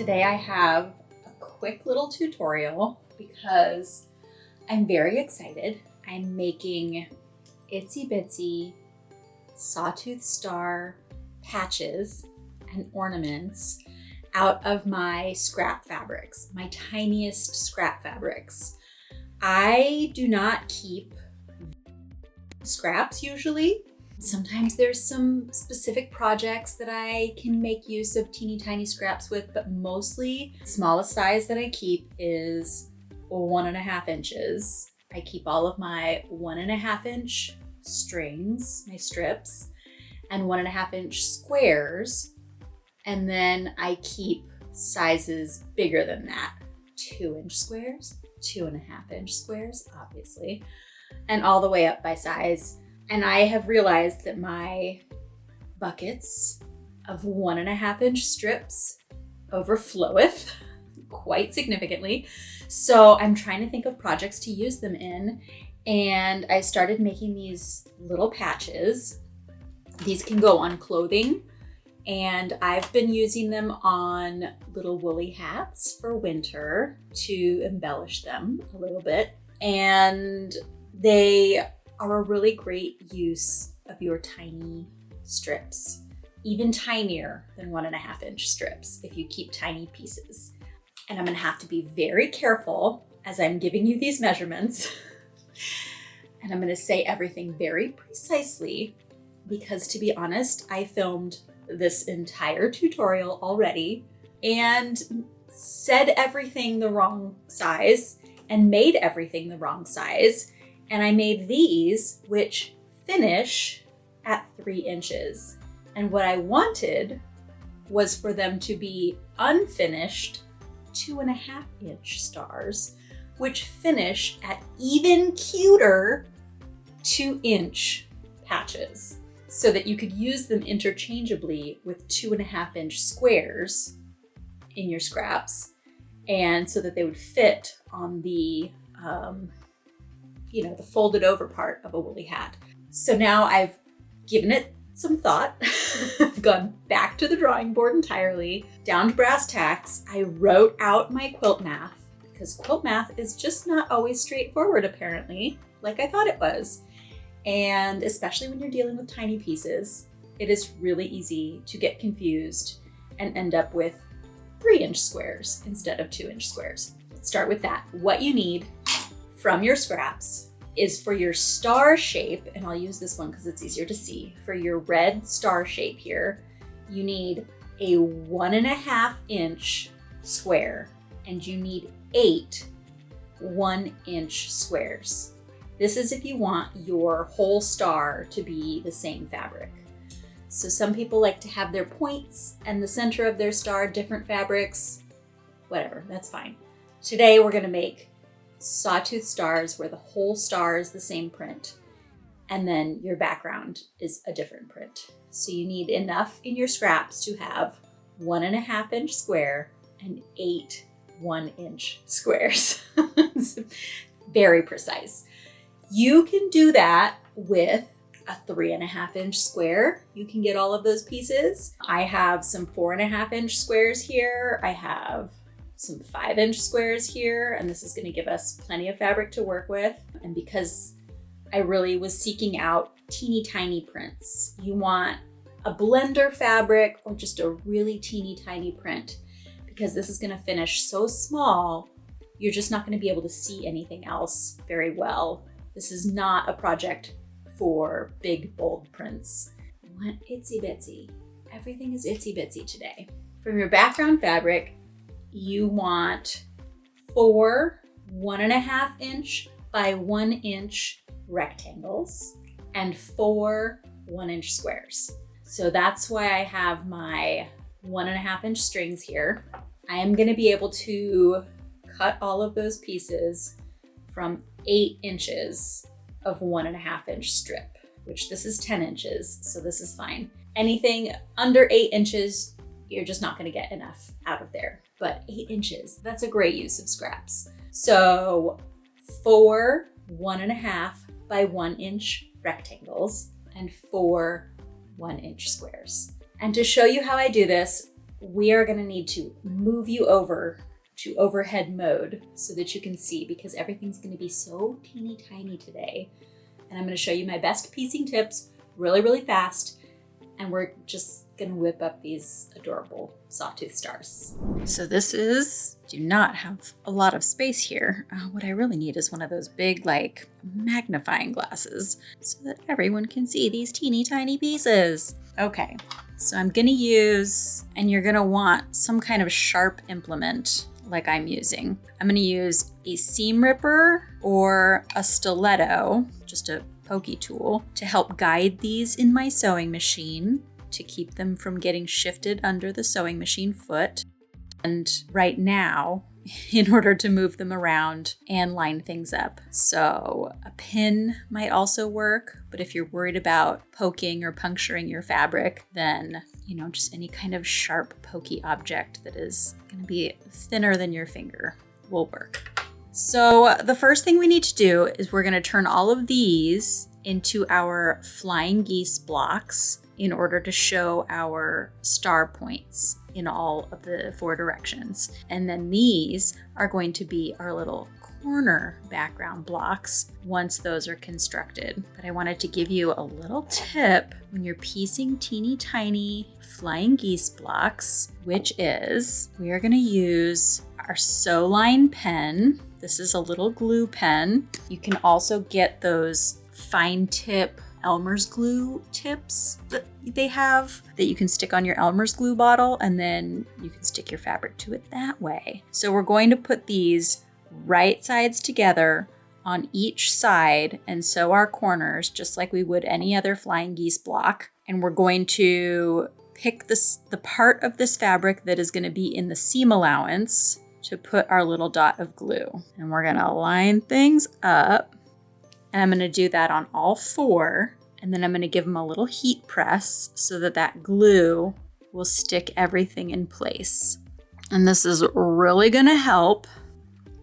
Today I have a quick little tutorial because I'm very excited. I'm making itsy bitsy Sawtooth Star patches and ornaments out of my scrap fabrics, my tiniest scrap fabrics. I do not keep scraps usually. Sometimes there's some specific projects that I can make use of teeny tiny scraps with, but mostly the smallest size that I keep is 1.5 inches. I keep all of my 1.5 inch strings, my strips, and 1.5 inch squares. And then I keep sizes bigger than that. 2 inch squares, 2.5 inch squares, obviously, and all the way up by size. And I have realized that my buckets of 1.5 inch strips overfloweth quite significantly. So I'm trying to think of projects to use them in. And I started making these little patches. These can go on clothing, and I've been using them on little woolly hats for winter to embellish them a little bit. And they are a really great use of your tiny strips, even tinier than 1.5 inch strips if you keep tiny pieces. And I'm gonna have to be very careful as I'm giving you these measurements. And I'm gonna say everything very precisely because, to be honest, I filmed this entire tutorial already and said everything the wrong size and made everything the wrong size. And I made these, which finish at 3 inches. And what I wanted was for them to be unfinished 2.5 inch stars, which finish at even cuter 2 inch patches, so that you could use them interchangeably with 2.5 inch squares in your scraps, and so that they would fit on the the folded over part of a woolly hat. So now I've given it some thought, gone back to the drawing board entirely, down to brass tacks. I wrote out my quilt math because quilt math is just not always straightforward, apparently, like I thought it was. And especially when you're dealing with tiny pieces, it is really easy to get confused and end up with 3 inch squares instead of 2 inch squares. Let's start with that. What you need from your scraps is, for your star shape, and I'll use this one because it's easier to see, for your red star shape here, you need a 1.5 inch square, and you need 8 1 inch squares. This is if you want your whole star to be the same fabric. So some people like to have their points and the center of their star different fabrics. Whatever, that's fine. Today we're gonna make Sawtooth stars where the whole star is the same print, and then your background is a different print. So you need enough in your scraps to have 1.5 inch square and 8 1 inch squares. Very precise. You can do that with a 3.5 inch square. You can get all of those pieces. I have some 4.5 inch squares here. I have some 5 inch squares here, and this is going to give us plenty of fabric to work with. And because I really was seeking out teeny tiny prints, you want a blender fabric or just a really teeny tiny print, because this is going to finish so small, you're just not going to be able to see anything else very well. This is not a project for big, bold prints. You want itsy bitsy. Everything is itsy bitsy today. From your background fabric, you want 4 1.5 inch by 1 inch rectangles and 4 1 inch squares. So that's why I have my 1.5 inch strings here. I am going to be able to cut all of those pieces from 8 inches of 1.5 inch strip, which this is 10 inches, so this is fine. Anything under 8 inches, you're just not going to get enough out of there. But 8 inches, that's a great use of scraps. So 4 1.5 by 1 inch rectangles and 4 1 inch squares. And to show you how I do this, we are gonna need to move you over to overhead mode so that you can see, because everything's gonna be so teeny tiny today. And I'm gonna show you my best piecing tips really, really fast. And we're just gonna whip up these adorable Sawtooth Stars. So do not have a lot of space here. What I really need is one of those big, like, magnifying glasses so that everyone can see these teeny tiny pieces. Okay, so I'm gonna use, and you're gonna want some kind of sharp implement like I'm using. I'm gonna use a seam ripper or a stiletto, just a pokey tool, to help guide these in my sewing machine to keep them from getting shifted under the sewing machine foot. And right now, in order to move them around and line things up. So a pin might also work, but if you're worried about poking or puncturing your fabric, then, just any kind of sharp, pokey object that is going to be thinner than your finger will work. So the first thing we need to do is we're going to turn all of these into our flying geese blocks in order to show our star points in all of the 4 directions. And then these are going to be our little corner background blocks once those are constructed. But I wanted to give you a little tip when you're piecing teeny tiny flying geese blocks, which is we are going to use our Sew Line pen. This is a little glue pen. You can also get those fine tip Elmer's glue tips that they have that you can stick on your Elmer's glue bottle, and then you can stick your fabric to it that way. So we're going to put these right sides together on each side and sew our corners just like we would any other flying geese block. And we're going to pick the part of this fabric that is going to be in the seam allowance to put our little dot of glue. And we're going to line things up. And I'm going to do that on all 4. And then I'm going to give them a little heat press so that glue will stick everything in place. And this is really going to help.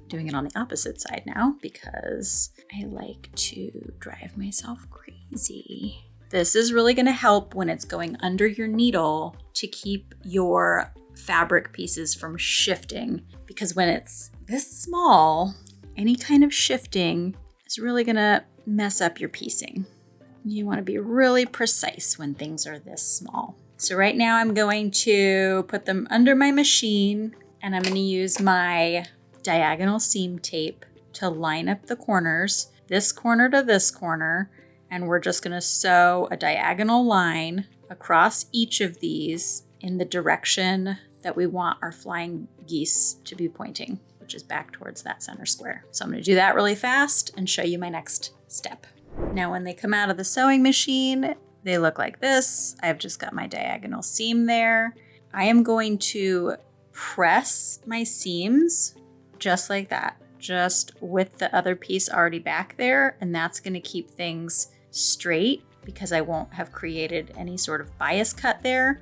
Doing it on the opposite side now because I like to drive myself crazy. This is really going to help when it's going under your needle to keep your fabric pieces from shifting, because when it's this small, any kind of shifting is really gonna mess up your piecing. You wanna be really precise when things are this small. So right now I'm going to put them under my machine, and I'm gonna use my diagonal seam tape to line up the corners, this corner to this corner, and we're just gonna sew a diagonal line across each of these in the direction that we want our flying geese to be pointing, which is back towards that center square. So I'm going to do that really fast and show you my next step. Now, when they come out of the sewing machine, they look like this. I've just got my diagonal seam there. I am going to press my seams just like that, just with the other piece already back there. And that's going to keep things straight because I won't have created any sort of bias cut there.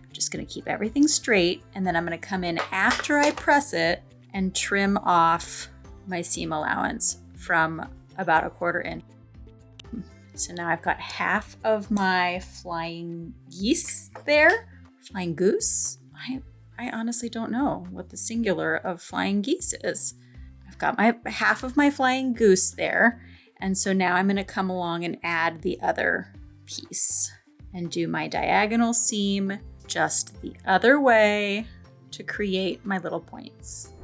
I'm just going to keep everything straight. And then I'm going to come in after I press it and trim off my seam allowance from about 1/4 inch. So now I've got half of my flying geese there. Flying goose? I honestly don't know what the singular of flying geese is. I've got my half of my flying goose there. And so now I'm going to come along and add the other piece and do my diagonal seam just the other way to create my little points.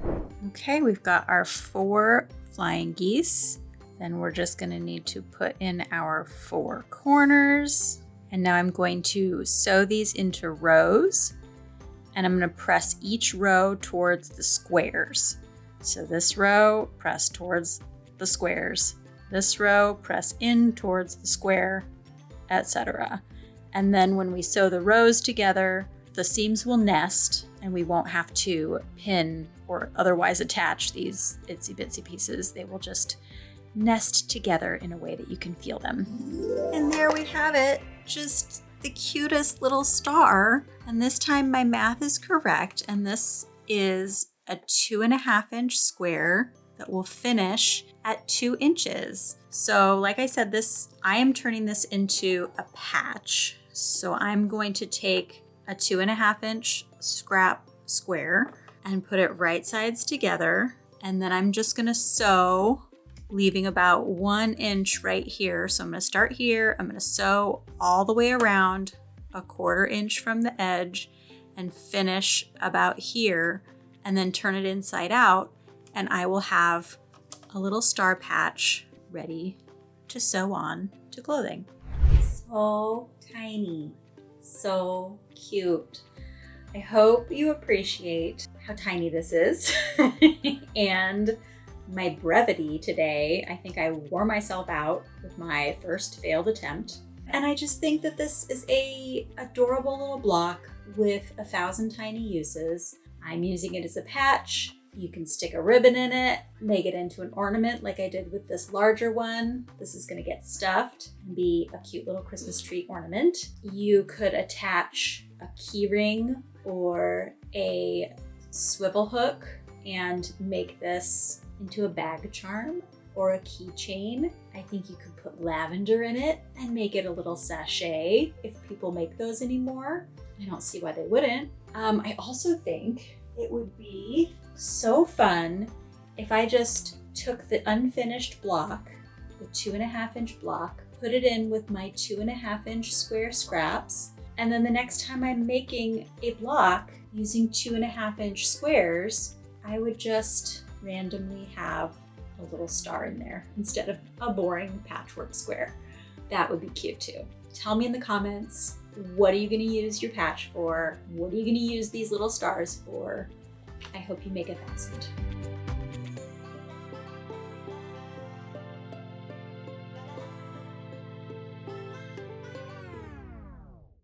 Okay, we've got our 4 flying geese. Then we're just going to need to put in our 4 corners. And now I'm going to sew these into rows. And I'm going to press each row towards the squares. So this row, press towards the squares. This row, press in towards the square, etc. And then when we sew the rows together, the seams will nest and we won't have to pin or otherwise attach these itsy bitsy pieces. They will just nest together in a way that you can feel them. And there we have it. Just the cutest little star. And this time my math is correct. And this is a 2.5 inch square that will finish at 2 inches. So like I said, I am turning this into a patch. So I'm going to take a 2.5-inch scrap square and put it right sides together. And then I'm just gonna sew, leaving about 1 inch right here. So I'm gonna start here, I'm gonna sew all the way around 1/4 inch from the edge and finish about here, and then turn it inside out, and I will have a little star patch ready to sew on to clothing. So tiny, so cute. I hope you appreciate how tiny this is and my brevity today. I think I wore myself out with my first failed attempt. And I just think that this is a adorable little block with 1,000 tiny uses. I'm using it as a patch. You can stick a ribbon in it, make it into an ornament like I did with this larger one. This is gonna get stuffed and be a cute little Christmas tree ornament. You could attach a key ring or a swivel hook and make this into a bag charm or a keychain. I think you could put lavender in it and make it a little sachet if people make those anymore. I don't see why they wouldn't. I also think it would be so fun if I just took the unfinished block, the 2.5-inch block, put it in with my 2.5-inch square scraps, and then the next time I'm making a block using 2.5-inch squares, I would just randomly have a little star in there instead of a boring patchwork square. That would be cute too. Tell me in the comments, what are you gonna use your patch for? What are you gonna use these little stars for? I hope you make 1,000.